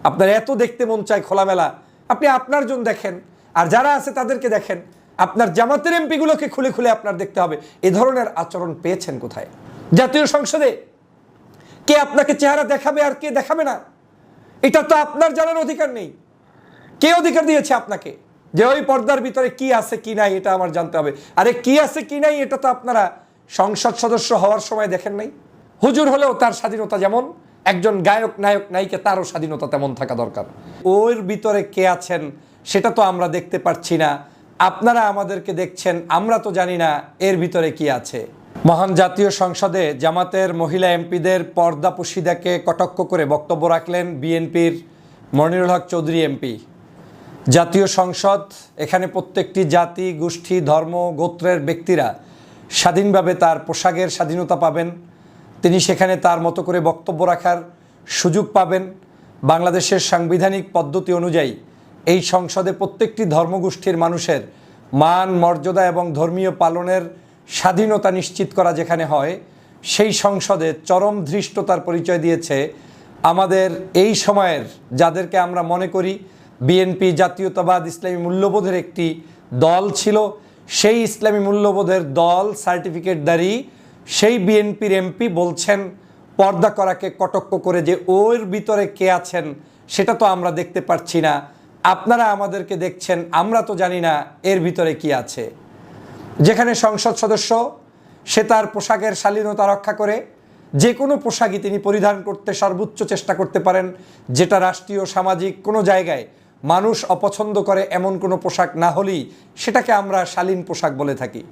আপনার এত দেখতে মন চায় খোলামেলা, আপনি আপনার জন্য দেখেন, আর যারা আছে তাদেরকে দেখেন। আপনার জামাতের এমপিগুলোকে খুলে খুলে আপনার দেখতে হবে এ ধরনের আচরণ পেয়েছেন কোথায়। জাতীয় সংসদে কে আপনাকে চেহারা দেখাবে আর কে দেখাবে না, এটা তো আপনার জানার অধিকার নেই। কে অধিকার দিয়েছে আপনাকে যে ওই পর্দার ভিতরে কি আছে কি নাই এটা আমার জানতে হবে? আরে কি আছে কি নাই এটা তো আপনারা সংসদ সদস্য হওয়ার সময় দেখেন নাই? হুজুর হলেও তার স্বাধীনতা যেমন, একজন গায়ক নায়ক নায়িকা তারও স্বাধীনতা তেমন থাকা দরকার। ওর ভিতরে কে আছেন সেটা তো আমরা দেখতে পাচ্ছি না, আপনারা আমাদেরকে দেখছেন, আমরা তো জানি না এর ভিতরে কি আছে। মহান জাতীয় সংসদে জামাতের মহিলা এমপিদের পর্দাপোশিদাকে কটাক্ষ করে বক্তব্য রাখলেন বিএনপির মনিরুল হক চৌধুরী এমপি। জাতীয় সংসদ, এখানে প্রত্যেকটি জাতি, গোষ্ঠী, ধর্ম, গোত্রের ব্যক্তিরা স্বাধীনভাবে তার পোশাকের স্বাধীনতা পাবেন, তিনি সেখানে তার মতো করে বক্তব্য রাখার সুযোগ পাবেন। বাংলাদেশের সাংবিধানিক পদ্ধতি অনুযায়ী এই সংসদে প্রত্যেকটি ধর্মগোষ্ঠীর মানুষের মান, মর্যাদা এবং ধর্মীয় পালনের স্বাধীনতা নিশ্চিত করা যেখানে হয়, সেই সংসদে চরম ধৃষ্টতার পরিচয় দিয়েছে আমাদের এই সময়ের, যাদেরকে আমরা মনে করি বিএনপি জাতীয়তাবাদ ইসলামী মূল্যবোধের একটি দল ছিল, সেই ইসলামী মূল্যবোধের দল সার্টিফিকেটধারী সেই বিএনপির এমপি বলছেন পর্দা করাকে কটাক্ষ করে যে ওর ভিতরে কে আছেন সেটা তো আমরা দেখতে পাচ্ছি না, আপনারা আমাদেরকে দেখছেন, আমরা তো জানি না এর ভিতরে কি আছে। যেখানে সংসদ সদস্য সে তার পোশাকের শালীনতা রক্ষা করে যে কোনো পোশাকই তিনি পরিধান করতে সর্বোচ্চ চেষ্টা করতে পারেন, যেটা রাষ্ট্রীয় সামাজিক কোনো জায়গায় মানুষ অপছন্দ করে এমন কোনো পোশাক না হলেই সেটাকে আমরা শালীন পোশাক বলে থাকি।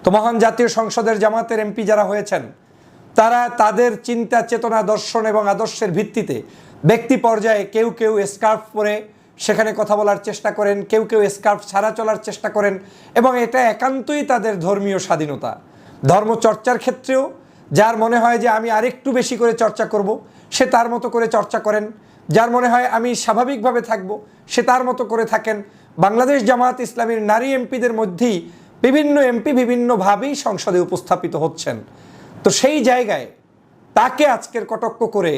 তো মহান জাতীয় সংসদের জামাতের এমপি যারা হয়েছেন তারা তাদের চিন্তা, চেতনা, দর্শন এবং আদর্শের ভিত্তিতে ব্যক্তি পর্যায়ে কেউ কেউ স্কার্ফ পরে সেখানে কথা বলার চেষ্টা করেন, কেউ কেউ স্কার্ফ ছাড়া চলার চেষ্টা করেন, এবং এটা একান্তই তাদের ধর্মীয় স্বাধীনতা। ধর্ম চর্চার ক্ষেত্রেও যার মনে হয় যে আমি আরেকটু বেশি করে চর্চা করব, সে তার মতো করে চর্চা করেন, যার মনে হয় আমি স্বাভাবিকভাবে থাকব, সে তার মতো করে থাকেন। বাংলাদেশ জামাত ইসলামীর নারী এমপিদের মধ্যেই বিভিন্ন এমপি বিভিন্নভাবেই সংসদে উপস্থাপিত হচ্ছেন। তো সেই জায়গায় তাকে আজকের কটাক্ষ করে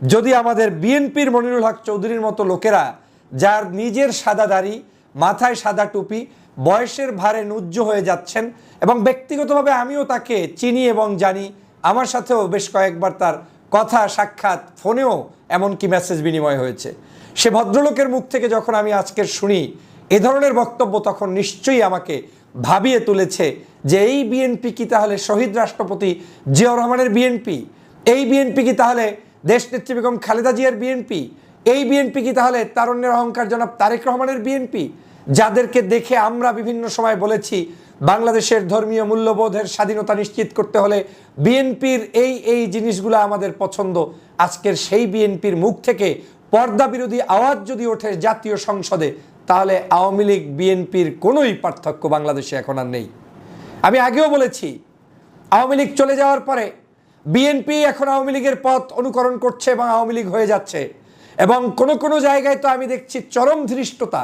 যদি আমাদের বিএনপির মনিরুল হক চৌধুরীর মতো লোকেরা, যার নিজের সাদা দাড়ি, মাথায় সাদা টুপি, বয়সের ভারে নুজ্জ হয়ে যাচ্ছেন, এবং ব্যক্তিগতভাবে আমিও তাকে চিনি এবং জানি, আমার সাথেও বেশ কয়েকবার তার কথা, সাক্ষাৎ, ফোনেও এমনকি মেসেজ বিনিময় হয়েছে, সে ভদ্রলোকের মুখ থেকে যখন আমি আজকের শুনি এ ধরনের বক্তব্য, তখন নিশ্চয়ই আমাকে ভাবিয়ে তুলেছে যে এই বিএনপি কি তাহলে শহীদ রাষ্ট্রপতি জিয়াউর রহমানের বিএনপি? এই বিএনপি কি তাহলে দেশনেত্রী বেগম খালেদা জিয়ার বিএনপি? এই বিএনপি কি তাহলে তারুণ্যের অহংকার জনাব তারেক রহমানের বিএনপি? যাদেরকে দেখে আমরা বিভিন্ন সময় বলেছি বাংলাদেশের ধর্মীয় মূল্যবোধের স্বাধীনতা নিশ্চিত করতে হলে বিএনপির এই জিনিসগুলো আমাদের পছন্দ। আজকের সেই বিএনপির মুখ থেকে পর্দা বিরোধী আওয়াজ যদি ওঠে জাতীয় সংসদে, তাহলে আওয়ামী লীগ বিএনপির কোনোই পার্থক্য বাংলাদেশে এখন আর নেই। আমি আগেও বলেছি, আওয়ামী লীগ চলে যাওয়ার পরে বিএনপি এখন আওয়ামী লীগের পথ অনুকরণ করছে এবং আওয়ামী লীগ হয়ে যাচ্ছে। এবং কোনো কোনো জায়গায় তো আমি দেখছি চরম ধৃষ্টতা,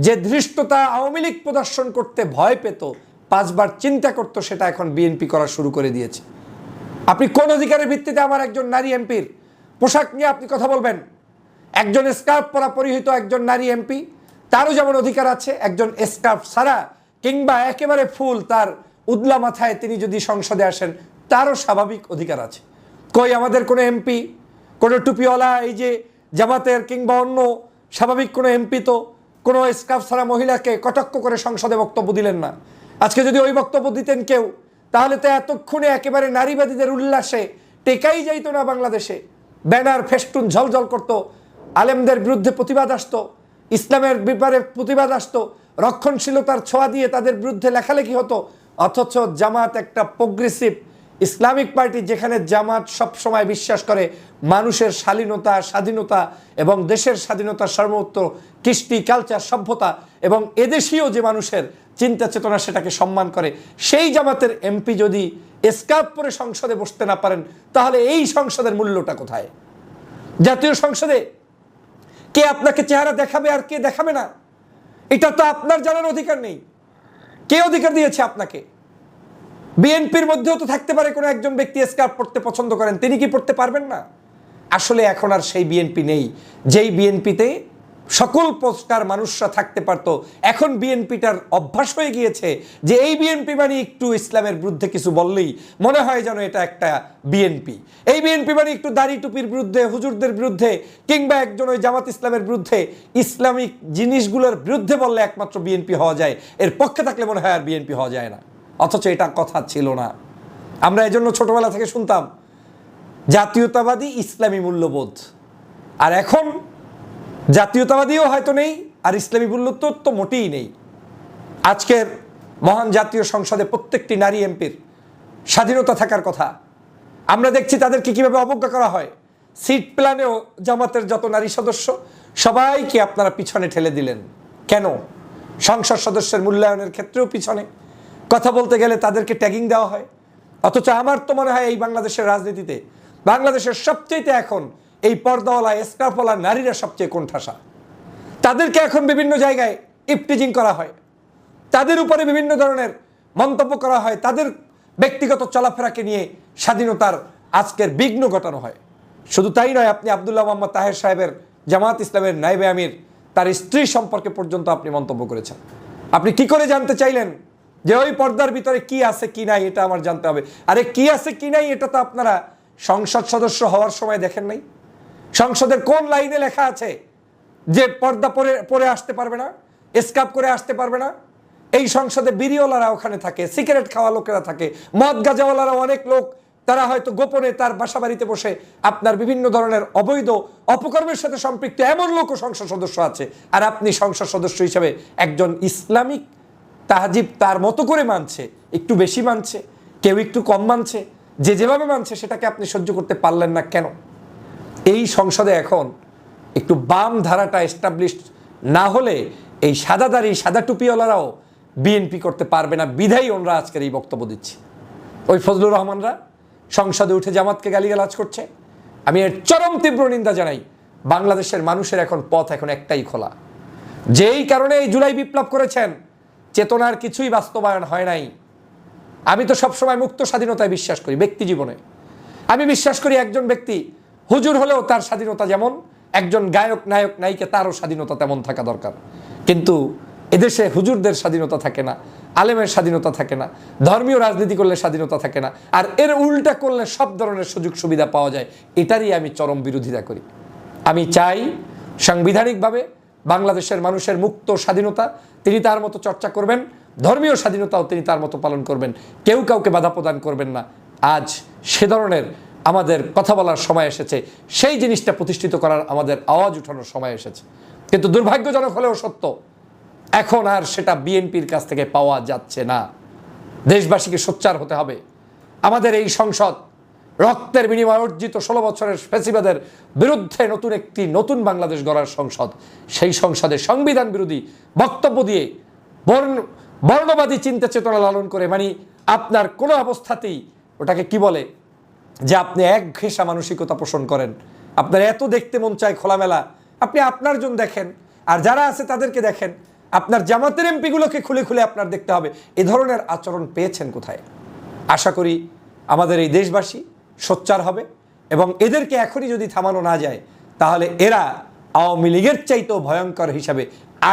যে ধৃষ্টতা আওয়ামী লীগ প্রদর্শন করতে ভয় পেত, 5 বার চিন্তা করত, সেটা এখন বিএনপি করা শুরু করে দিয়েছে। আপনি কোন অধিকারের ভিত্তিতে আমার একজন নারী এমপির পোশাক নিয়ে আপনি কথা বলবেন? একজন স্কার্ফ পরা পরিহিত একজন নারী এমপি, তারও যেমন অধিকার আছে একজন স্কার্ফ ছাড়া কিংবা একেবারে ফুল তার উদলা মাথায় তিনি যদি সংসদে আসেন, তারও স্বাভাবিক অধিকার আছে। কই আমাদের কোনো এমপি, কোনো টুপিওয়ালা, এই যে জামাতের কিংবা অন্য স্বাভাবিক কোনো এমপি তো কোনো স্কার্ফ ছাড়া মহিলাকে কটাক্ষ করে সংসদে বক্তব্য দিলেন না। আজকে যদি ওই বক্তব্য দিতেন কেউ, তাহলে তো এতক্ষণে একেবারে নারীবাদীদের উল্লাসে টেকাই যাইত না বাংলাদেশে। ব্যানার ফেস্টুন ঝলঝল করতো, আলেমদের বিরুদ্ধে প্রতিবাদ আসতো, ইসলামের ব্যাপারে প্রতিবাদ আসতো, রক্ষণশীলতার ছোঁয়া দিয়ে তাদের বিরুদ্ধে লেখালেখি হতো। অথচ জামাত একটা প্রোগ্রেসিভ ইসলামিক পার্টি, যেখানে জামাত সবসময় বিশ্বাস করে মানুষের শালীনতা, স্বাধীনতা এবং দেশের স্বাধীনতা, সর্বোত্তর কৃষ্টি, কালচার, সভ্যতা এবং এদেশীয় যে মানুষের চিন্তা চেতনা, সেটাকে সম্মান করে, সেই জামাতের এমপি যদি স্কার্ফ পরে সংসদে বসতে না পারেন, তাহলে এই সংসদের মূল্যটা কোথায়? জাতীয় সংসদে কে আপনাকে চেহারা দেখাবে আর কে দেখাবে না, এটা তো আপনার জানার অধিকার নেই। কে অধিকার দিয়েছে আপনাকে? বিএনপির মধ্যেও তো থাকতে পারে কোনো একজন ব্যক্তি স্কার্ফ পড়তে পছন্দ করেন, তিনি কি পড়তে পারবেন না? আসলে এখন আর সেই বিএনপি নেই যেই বিএনপিতে সকল পোস্টার মানুষরা থাকতে পারতো। এখন বিএনপিটার অভ্যাস হয়ে গিয়েছে যে এই বিএনপি মানে একটু ইসলামের বিরুদ্ধে কিছু বললেই মনে হয় যেন এটা একটা বিএনপি। এই বিএনপি মানে একটু দাড়ি টুপির বিরুদ্ধে, হুজুরদের বিরুদ্ধে, কিংবা একজন ওই জামাত ইসলামের বিরুদ্ধে, ইসলামিক জিনিসগুলোর বিরুদ্ধে বললে একমাত্র বিএনপি হওয়া যায়, এর পক্ষে থাকলে মনে হয় আর বিএনপি হওয়া যায় না। অথচ এটা কথা ছিল না। আমরা এজন্য ছোটবেলা থেকে শুনতাম জাতীয়তাবাদী ইসলামী মূল্যবোধ, আর এখন জাতীয়তাবাদীও হয়তো নেই আর ইসলামী মূল্যবোধ তো মোটেই নেই। আজকের মহান জাতীয় সংসদে প্রত্যেকটি নারী এমপির স্বাধীনতা থাকার কথা, আমরা দেখছি তাদেরকে কিভাবে অবজ্ঞা করা হয়। সিট প্ল্যানেও জামাতের যত নারী সদস্য সবাইকে আপনারা পিছনে ঠেলে দিলেন কেন? সংসদ সদস্যের মূল্যায়নের ক্ষেত্রেও পিছনে, কথা বলতে গেলে তাদেরকে ট্যাগিং দেওয়া হয়। অথচ আমার তো মনে হয় এই বাংলাদেশের রাজনীতিতে বাংলাদেশের সবচেয়ে এখন এই পর্দাওয়ালা স্কার্ফওয়ালা নারীরা সবচেয়ে কোণঠাসা। তাদেরকে এখন বিভিন্ন জায়গায় ইফটিজিং করা হয়, তাদের উপরে বিভিন্ন ধরনের মন্তব্য করা হয়, তাদের ব্যক্তিগত চলাফেরাকে নিয়ে স্বাধীনতার আজকের বিঘ্ন ঘটানো হয়। শুধু তাই নয়, আপনি আব্দুল্লাহ মোহাম্মদ তাহের সাহেবের জামাত ইসলামের নায়েবে আমির তার স্ত্রী সম্পর্কে পর্যন্ত আপনি মন্তব্য করেছেন। আপনি কি করে জানতে চাইলেন যে ওই পর্দার ভিতরে কি আছে কি নাই এটা আমার জানতে হবে? আরে কি আছে কি নাই এটা তো আপনারা সংসদ সদস্য হওয়ার সময় দেখেন নাই? সংসদের কোন লাইনে লেখা আছে যে পর্দা পরে আসতে পারবে না, স্কার্ফ করে আসতে পারবে না? এই সংসদে বিড়িওয়ালারা ওখানে থাকে, সিগারেট খাওয়া লোকেরা থাকে, মদ গাঁজাওয়ালারা অনেক লোক, তারা হয়তো গোপনে তার বাসা বাড়িতে বসে আপনার বিভিন্ন ধরনের অবৈধ অপকর্মের সাথে সম্পৃক্ত এমন লোকও সংসদ সদস্য আছে। আর আপনি সংসদ সদস্য হিসাবে একজন ইসলামিক তাহজিব তার মতো করে মানছে, একটু বেশি মানছে, কেউ একটু কম মানছে, যে যেভাবে মানছে সেটাকে আপনি সহ্য করতে পারলেন না কেন? এই সংসদে এখন একটু বাম ধারাটা এস্টাবলিশ না হলে এই সাদাদারি সাদা টুপিওয়ালারাও বিএনপি করতে পারবে না, বিধায়ী ওনরা আজকের এই বক্তব্য দিচ্ছে। ওই ফজলুর রহমানরা সংসদে উঠে জামাতকে গালিগালাজ করছে। আমি এর চরম তীব্র নিন্দা জানাই। বাংলাদেশের মানুষের এখন পথ এখন একটাই খোলা, যেই কারণে এই জুলাই বিপ্লব করেছেন চেতনার কিছুই বাস্তবায়ন হয় নাই। আমি তো সবসময় মুক্ত স্বাধীনতায় বিশ্বাস করি। ব্যক্তি জীবনে আমি বিশ্বাস করি একজন ব্যক্তি হুজুর হলেও তার স্বাধীনতা যেমন, একজন গায়ক নায়ক নায়িকা তারও স্বাধীনতা তেমন থাকা দরকার। কিন্তু এদেশে হুজুরদের স্বাধীনতা থাকে না, আলেমের স্বাধীনতা থাকে না, ধর্মীয় রাজনীতি করলে স্বাধীনতা থাকে না, আর এর উল্টা করলে সব ধরনের সুযোগ সুবিধা পাওয়া যায়। এটারই আমি চরম বিরোধিতা করি। আমি চাই সাংবিধানিকভাবে বাংলাদেশের মানুষের মুক্ত স্বাধীনতা তিনি তার মতো চর্চা করবেন, ধর্মীয় স্বাধীনতাও তিনি তার মতো পালন করবেন, কেউ কাউকে বাধা প্রদান করবেন না। আজ সে ধরনের আমাদের কথা বলার সময় এসেছে, সেই জিনিসটা প্রতিষ্ঠিত করার আমাদের আওয়াজ উঠানোর সময় এসেছে। কিন্তু দুর্ভাগ্যজনক হলেও সত্য, এখন আর সেটা বিএনপির কাছ থেকে পাওয়া যাচ্ছে না। দেশবাসীকে সোচ্চার হতে হবে। আমাদের এই সংসদ রক্তের বিনিময়ে অর্জিত 16 বছরের ফ্যাসিবাদের বিরুদ্ধে নতুন বাংলাদেশ গড়ার সংসদ। সেই সংসদে সংবিধান বিরোধী বক্তব্য দিয়ে বর্ণবাদী চিন্তা চেতনা লালন করে, মানে আপনার কোনো অবস্থাতেই ওটাকে কি বলে যে আপনি একঘেঁষা মানসিকতা পোষণ করেন, আপনার এত দেখতে মন চায় খোলামেলা, আপনি আপনার জন দেখেন আর যারা আছে তাদেরকে দেখেন। আপনার জামাতের এমপিগুলোকে খুলে খুলে আপনার দেখতে হবে এ ধরনের আচরণ পেয়েছেন কোথায়। আশা করি আমাদের এই দেশবাসী সোচ্চার হবে এবং এদেরকে এখনই যদি থামানো না যায় তাহলে এরা আওয়ামী লীগের চাইতেও ভয়ঙ্কর হিসাবে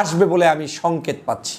আসবে বলে আমি সংকেত পাচ্ছি।